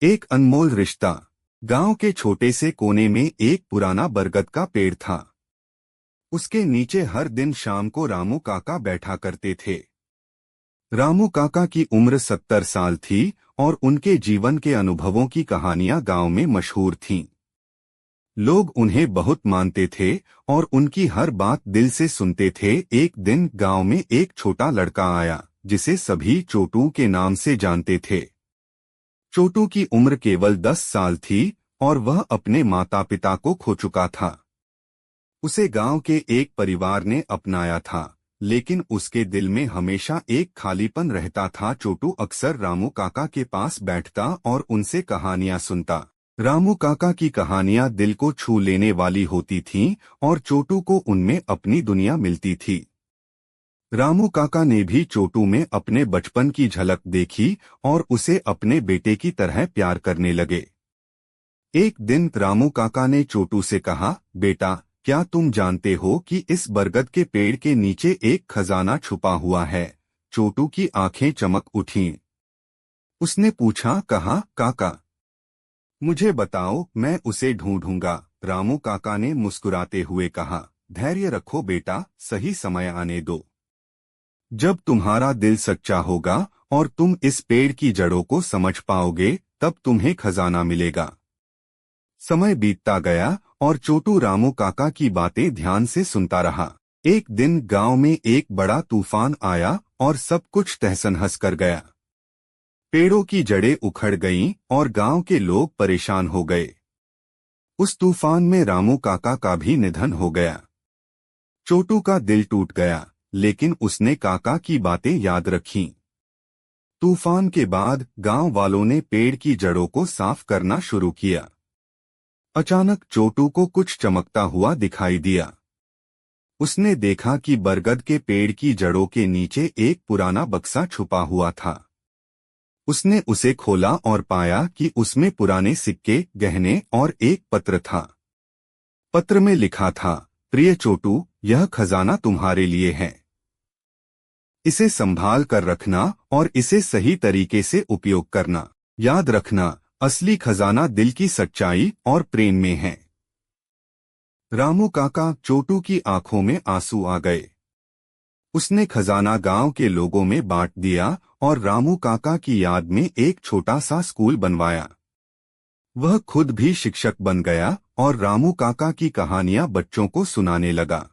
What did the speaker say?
एक अनमोल रिश्ता। गांव के छोटे से कोने में एक पुराना बरगद का पेड़ था। उसके नीचे हर दिन शाम को रामू काका बैठा करते थे। रामू काका की उम्र 70 साल थी और उनके जीवन के अनुभवों की कहानियां गांव में मशहूर थीं। लोग उन्हें बहुत मानते थे और उनकी हर बात दिल से सुनते थे। एक दिन गांव में एक छोटा लड़का आया जिसे सभी चोटू के नाम से जानते थे। चोटू की उम्र केवल 10 साल थी और वह अपने माता पिता को खो चुका था। उसे गांव के एक परिवार ने अपनाया था, लेकिन उसके दिल में हमेशा एक खालीपन रहता था। चोटू अक्सर रामू काका के पास बैठता और उनसे कहानियां सुनता। रामू काका की कहानियां दिल को छू लेने वाली होती थीं और चोटू को उनमें अपनी दुनिया मिलती थी। रामू काका ने भी चोटू में अपने बचपन की झलक देखी और उसे अपने बेटे की तरह प्यार करने लगे। एक दिन रामू काका ने चोटू से कहा, बेटा, क्या तुम जानते हो कि इस बरगद के पेड़ के नीचे एक खजाना छुपा हुआ है? चोटू की आंखें चमक उठीं। उसने पूछा, कहाँ काका? मुझे बताओ, मैं उसे ढूंढूंगा। रामू काका ने मुस्कुराते हुए कहा, धैर्य रखो बेटा, सही समय आने दो। जब तुम्हारा दिल सच्चा होगा और तुम इस पेड़ की जड़ों को समझ पाओगे, तब तुम्हें खजाना मिलेगा। समय बीतता गया और चोटू रामू काका की बातें ध्यान से सुनता रहा। एक दिन गांव में एक बड़ा तूफान आया और सब कुछ तहस-नहस कर गया। पेड़ों की जड़ें उखड़ गईं और गांव के लोग परेशान हो गए। उस तूफान में रामू काका का भी निधन हो गया। चोटू का दिल टूट गया, लेकिन उसने काका की बातें याद रखीं। तूफान के बाद गांव वालों ने पेड़ की जड़ों को साफ करना शुरू किया। अचानक चोटू को कुछ चमकता हुआ दिखाई दिया। उसने देखा कि बरगद के पेड़ की जड़ों के नीचे एक पुराना बक्सा छुपा हुआ था। उसने उसे खोला और पाया कि उसमें पुराने सिक्के, गहने और एक पत्र था। पत्र में लिखा था, प्रिय चोटू, यह खजाना तुम्हारे लिए है। इसे संभाल कर रखना और इसे सही तरीके से उपयोग करना। याद रखना, असली खजाना दिल की सच्चाई और प्रेम में है। रामू काका, चोटू की आंखों में आंसू आ गए। उसने खजाना गांव के लोगों में बांट दिया और रामू काका की याद में एक छोटा सा स्कूल बनवाया। वह खुद भी शिक्षक बन गया और रामू काका की कहानियां बच्चों को सुनाने लगा।